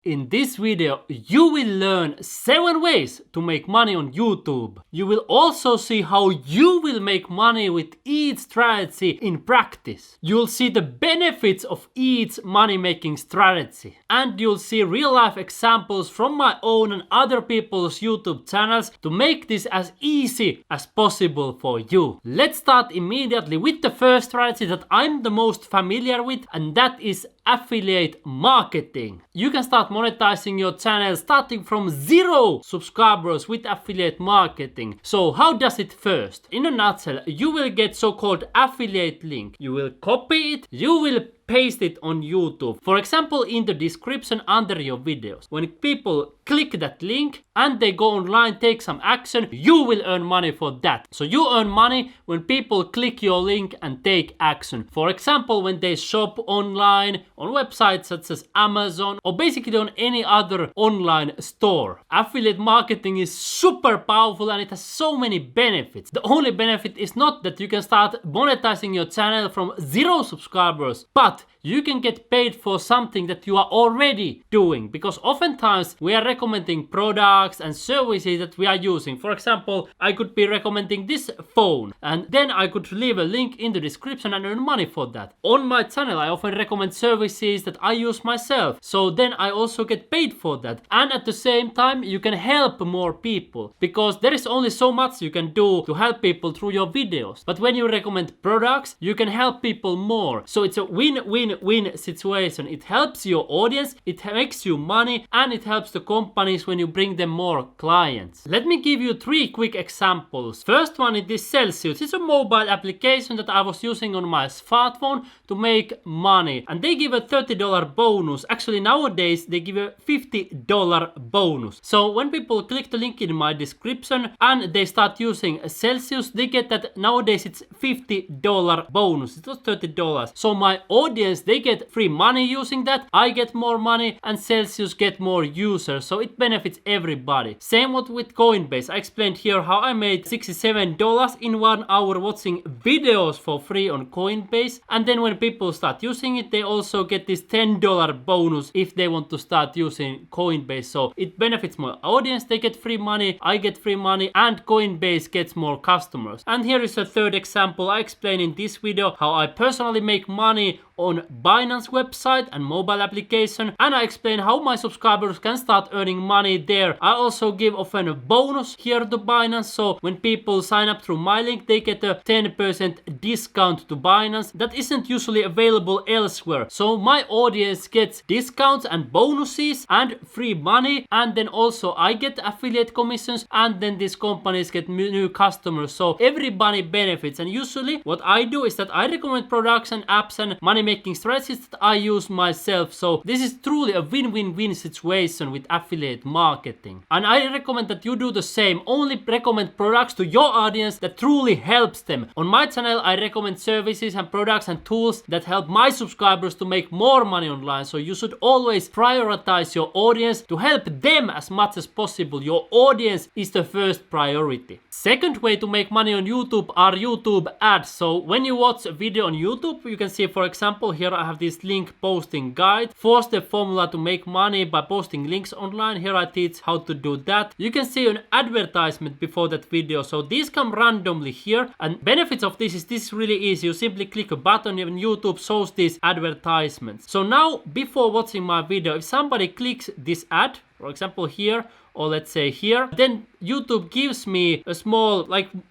In this video, you will learn 7 ways to make money on YouTube. You will also see how you will make money with each strategy in practice. You'll see the benefits of each money-making strategy. And you'll see real-life examples from my own and other people's YouTube channels to make this as easy as possible for you. Let's start immediately with the first strategy that I'm the most familiar with, and that is affiliate marketing. You can start monetizing your channel starting from 0 subscribers with affiliate marketing. So how does it first? In a nutshell, you will get so-called affiliate link. You will copy it, you will paste it on YouTube. For example, in the description under your videos. When people click that link and they go online, take some action, you will earn money for that. So you earn money when people click your link and take action. For example, when they shop online on websites such as Amazon or basically on any other online store. Affiliate marketing is super powerful and it has so many benefits. The only benefit is not that you can start monetizing your channel from 0 subscribers, but you can get paid for something that you are already doing, because oftentimes we are recommending products and services that we are using. For example, I could be recommending this phone and then I could leave a link in the description and earn money for that. On my channel, I often recommend services that I use myself, so then I also get paid for that. And at the same time, you can help more people, because there is only so much you can do to help people through your videos. But when you recommend products, you can help people more. So it's a win-win situation. It helps your audience, it makes you money, and it helps the companies when you bring them more clients. Let me give you 3 quick examples. First one is this Celsius. It's a mobile application that I was using on my smartphone to make money, and they give a $30 bonus. Actually, nowadays they give a $50 bonus. So when people click the link in my description and they start using Celsius, they get that nowadays it's $50 bonus. It was $30. So my audience, they get free money using that, I get more money, and Celsius get more users, so it benefits everybody. Same with Coinbase. I explained here how I made $67 in 1 hour watching videos for free on Coinbase, and then when people start using it, they also get this $10 bonus if they want to start using Coinbase. So it benefits my audience, they get free money, I get free money, and Coinbase gets more customers. And here is a third example. I explain in this video how I personally make money on Binance website and mobile application, and I explain how my subscribers can start earning money there. I also give often a bonus here to Binance, so when people sign up through my link, they get a 10% discount to Binance that isn't usually available elsewhere. So my audience gets discounts and bonuses and free money, and then also I get affiliate commissions, and then these companies get new customers. So everybody benefits, and usually what I do is that I recommend products and apps and money-making strategies that I use myself. So this is truly a win-win-win situation with affiliate marketing. And I recommend that you do the same. Only recommend products to your audience that truly helps them. On my channel, I recommend services and products and tools that help my subscribers to make more money online. So you should always prioritize your audience to help them as much as possible. Your audience is the first priority. Second way to make money on YouTube are YouTube ads. So when you watch a video on YouTube, you can see, for example, here I have this link posting guide, 4-step formula to make money by posting links online. Here I teach how to do that. You can see an advertisement before that video, so these come randomly here, and benefits of this is really easy. You simply click a button and YouTube shows these advertisements. So now, before watching my video, if somebody clicks this ad, for example here, or let's say here, then YouTube gives me a small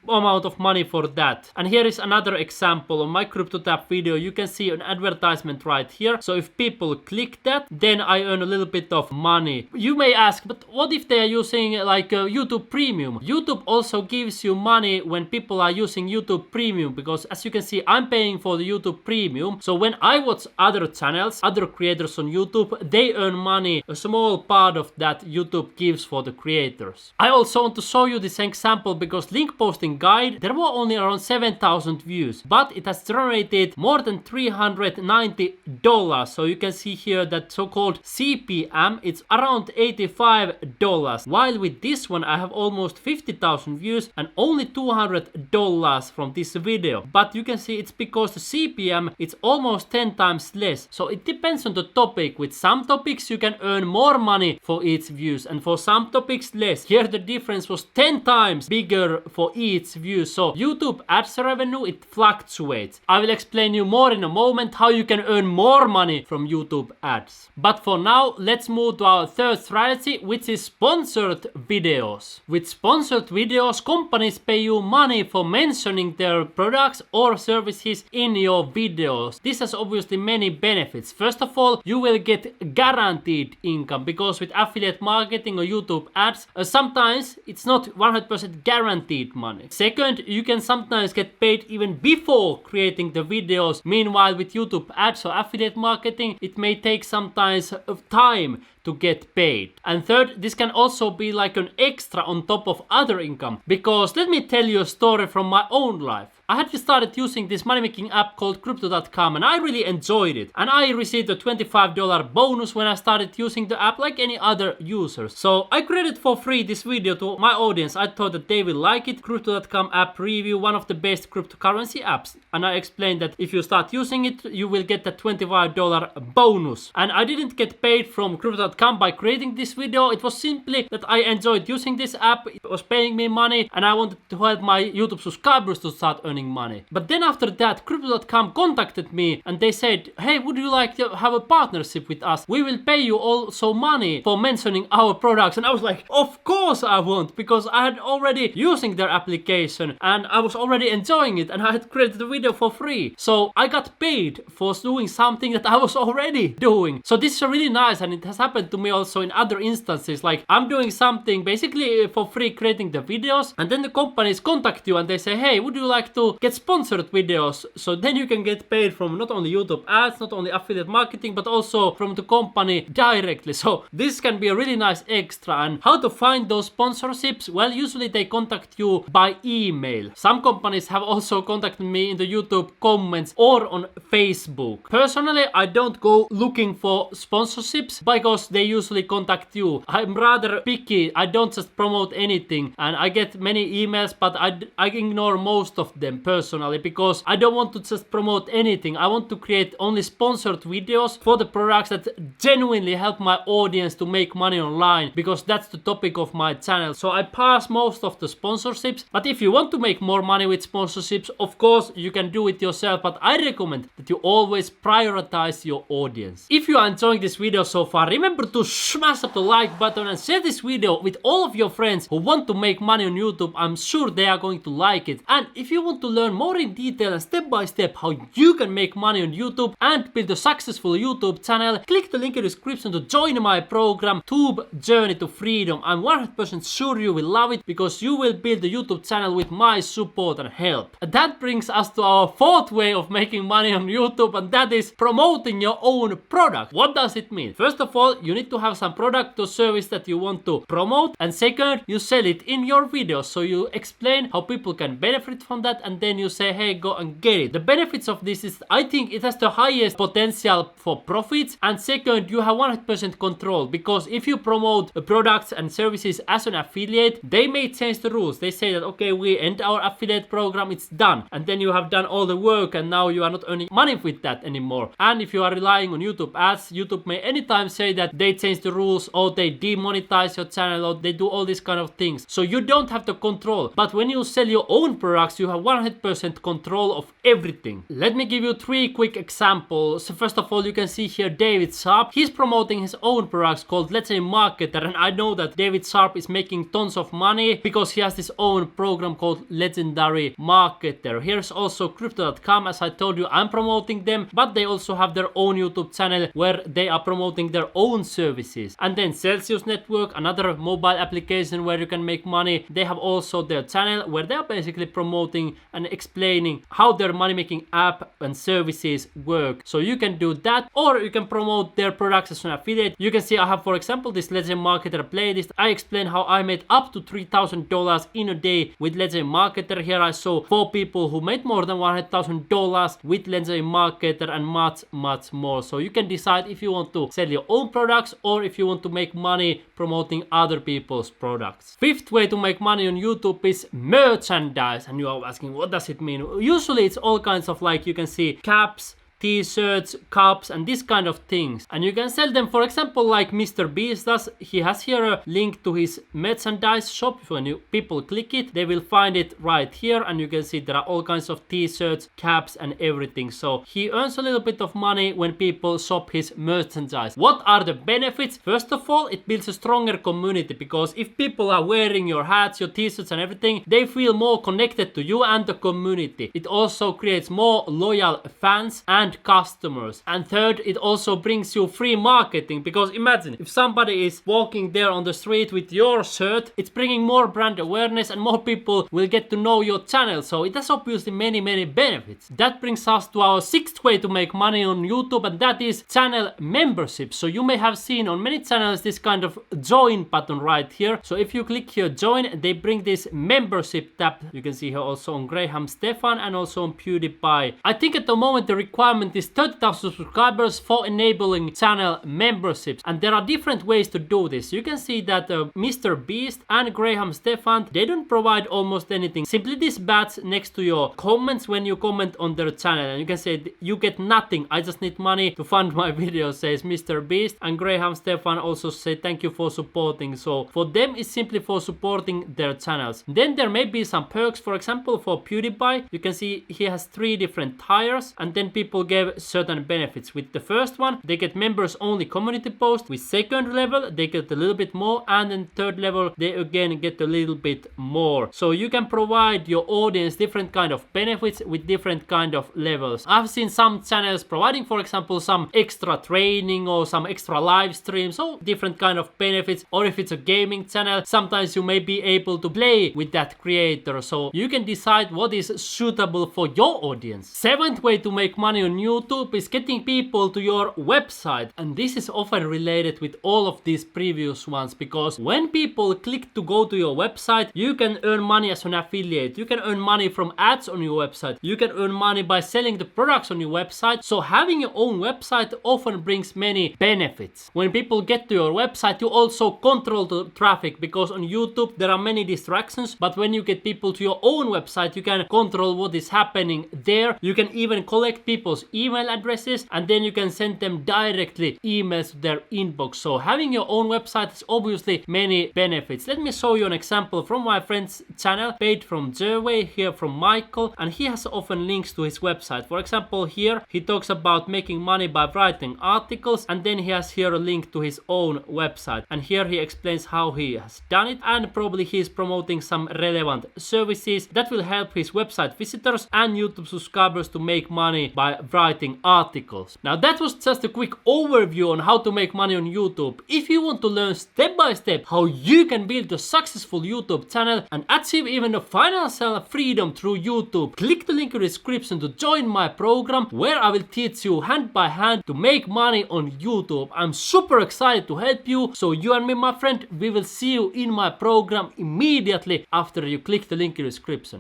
amount of money for that. And here is another example. On my CryptoTap video, you can see an advertisement right here. So if people click that, then I earn a little bit of money. You may ask, but what if they are using YouTube Premium? YouTube also gives you money when people are using YouTube Premium, because as you can see, I'm paying for the YouTube Premium. So when I watch other channels, other creators on YouTube, they earn money. A small part of that YouTube gives for the creators. I also want to show you this example because link posting guide, there were only around 7,000 views, but it has generated more than $390. So you can see here that so-called CPM, it's around $85. While with this one I have almost 50,000 views and only $200 from this video. But you can see it's because the CPM, it's almost 10 times less. So it depends on the topic. With some topics you can earn more money for each views and for some topics less. Here the difference was 10 times bigger for each view. So YouTube ads revenue, it fluctuates. I will explain you more in a moment how you can earn more money from YouTube ads. But for now, let's move to our third strategy, which is sponsored videos. With sponsored videos, companies pay you money for mentioning their products or services in your videos. This has obviously many benefits. First of all, you will get guaranteed income because with affiliate marketing or YouTube ads, sometimes it's not 100% guaranteed money. Second, you can sometimes get paid even before creating the videos. Meanwhile, with YouTube ads or affiliate marketing, it may take sometimes time to get paid. And third, this can also be like an extra on top of other income, because let me tell you a story from my own life. I had started using this money making app called Crypto.com and I really enjoyed it. And I received a $25 bonus when I started using the app like any other users. So I created for free this video to my audience. I thought that they will like it. Crypto.com app review, one of the best cryptocurrency apps. And I explained that if you start using it, you will get that $25 bonus. And I didn't get paid from Crypto.com by creating this video. It was simply that I enjoyed using this app. It was paying me money and I wanted to help my YouTube subscribers to start earning money. But then after that, Crypto.com contacted me and they said, hey, would you like to have a partnership with us? We will pay you also money for mentioning our products. And I was like, of course I want, because I had already using their application and I was already enjoying it and I had created the video for free. So I got paid for doing something that I was already doing. So this is really nice, and it has happened to me also in other instances. Like I'm doing something basically for free, creating the videos, and then the companies contact you and they say, hey, would you like to get sponsored videos? So then you can get paid from not only YouTube ads, not only affiliate marketing, but also from the company directly. So this can be a really nice extra. And how to find those sponsorships? Well, usually they contact you by email. Some companies have also contacted me in the YouTube comments or on Facebook. Personally, I don't go looking for sponsorships because they usually contact you. I'm rather picky. I don't just promote anything, and I get many emails, but I ignore most of them personally because I don't want to just promote anything. I want to create only sponsored videos for the products that genuinely help my audience to make money online, because that's the topic of my channel. So I pass most of the sponsorships, but if you want to make more money with sponsorships, of course you can do it yourself, but I recommend that you always prioritize your audience. If you are enjoying this video so far, remember to smash up the like button and share this video with all of your friends who want to make money on YouTube. I'm sure they are going to like it. And if you want to learn more in detail and step by step how you can make money on YouTube and build a successful YouTube channel, click the link in the description to join my program Tube Journey to Freedom. I'm 100% sure you will love it because you will build a YouTube channel with my support and help. And that brings us to our fourth way of making money on YouTube, and that is promoting your own product. What does it mean? First of all, you need to have some product or service that you want to promote, and second, you sell it in your videos. So you explain how people can benefit from that, and then you say, hey, go and get it. The benefits of this is, I think it has the highest potential for profits, and second, you have 100% control, because if you promote products and services as an affiliate, they may change the rules. They say that, okay, we end our affiliate program, it's done, and then you have done all the work and now you are not earning money with that anymore. And if you are relying on YouTube ads, YouTube may anytime say that they change the rules, or they demonetize your channel, or they do all these kind of things. So you don't have the control. But when you sell your own products, you have 100% control of everything. Let me give you 3 quick examples. So first of all, you can see here David Sharp. He's promoting his own products called Let's Say Marketer, and I know that David Sharp is making tons of money because he has his own program called Legendary Marketer. Here's also Crypto.com. As I told you, I'm promoting them, but they also have their own YouTube channel where they are promoting their own services. And then Celsius Network, another mobile application where you can make money, they have also their channel where they are basically promoting and explaining how their money making app and services work. So you can do that, or you can promote their products as an affiliate. You can see I have, for example, this Legend Marketer playlist. I explain how I made up to $3,000 in a day with Legend Marketer. Here I saw 4 people who made more than $100,000 with Legend Marketer and much more. So you can decide if you want to sell your own products or if you want to make money promoting other people's products. Fifth way to make money on YouTube is merchandise. And you are asking, what does it mean? Usually it's all kinds of, like, you can see caps, t-shirts, cups, and this kind of things, and you can sell them, for example, like Mr. Beast does. He has here a link to his merchandise shop. When people click it, they will find it right here, and you can see there are all kinds of t-shirts, caps, and everything. So he earns a little bit of money when people shop his merchandise. What are the benefits? First of all, it builds a stronger community, because if people are wearing your hats, your t-shirts, and everything, they feel more connected to you and the community. It also creates more loyal fans and customers. And third, it also brings you free marketing, because imagine if somebody is walking there on the street with your shirt, it's bringing more brand awareness and more people will get to know your channel. So it has obviously many benefits. That brings us to our sixth way to make money on YouTube, and that is channel membership. So you may have seen on many channels this kind of join button right here. So if you click here join, they bring this membership tab. You can see here also on Graham Stefan and also on PewDiePie. I think at the moment the requirement is 30,000 subscribers for enabling channel memberships, and there are different ways to do this. You can see that Mr. Beast and Graham Stefan, they don't provide almost anything. Simply this badge next to your comments when you comment on their channel, and you can say you get nothing, I just need money to fund my videos, says Mr. Beast. And Graham Stefan also say thank you for supporting. So for them it's simply for supporting their channels. Then there may be some perks. For example, for PewDiePie, you can see he has 3 different tiers, and then people give certain benefits. With the first one, they get members only community post. With second level, they get a little bit more, and then third level, they again get a little bit more. So you can provide your audience different kind of benefits with different kind of levels. I've seen some channels providing, for example, some extra training or some extra live streams, so different kind of benefits. Or if it's a gaming channel, sometimes you may be able to play with that creator. So you can decide what is suitable for your audience. Seventh way to make money on YouTube is getting people to your website, and this is often related with all of these previous ones, because when people click to go to your website, you can earn money as an affiliate, you can earn money from ads on your website, you can earn money by selling the products on your website. So having your own website often brings many benefits. When people get to your website, you also control the traffic, because on YouTube there are many distractions, but when you get people to your own website, you can control what is happening there. You can even collect people's email addresses, and then you can send them directly emails to their inbox. So having your own website is obviously many benefits. Let me show you an example from my friend's channel, Paid from Jerway, here from Michael, and he has often links to his website. For example, here he talks about making money by writing articles, and then he has here a link to his own website, and here he explains how he has done it, and probably he is promoting some relevant services that will help his website visitors and YouTube subscribers to make money by writing articles. Now that was just a quick overview on how to make money on YouTube. If you want to learn step by step how you can build a successful YouTube channel and achieve even a financial freedom through YouTube, click the link in the description to join my program, where I will teach you hand by hand to make money on YouTube. I'm super excited to help you, so you and me, my friend, we will see you in my program immediately after you click the link in the description.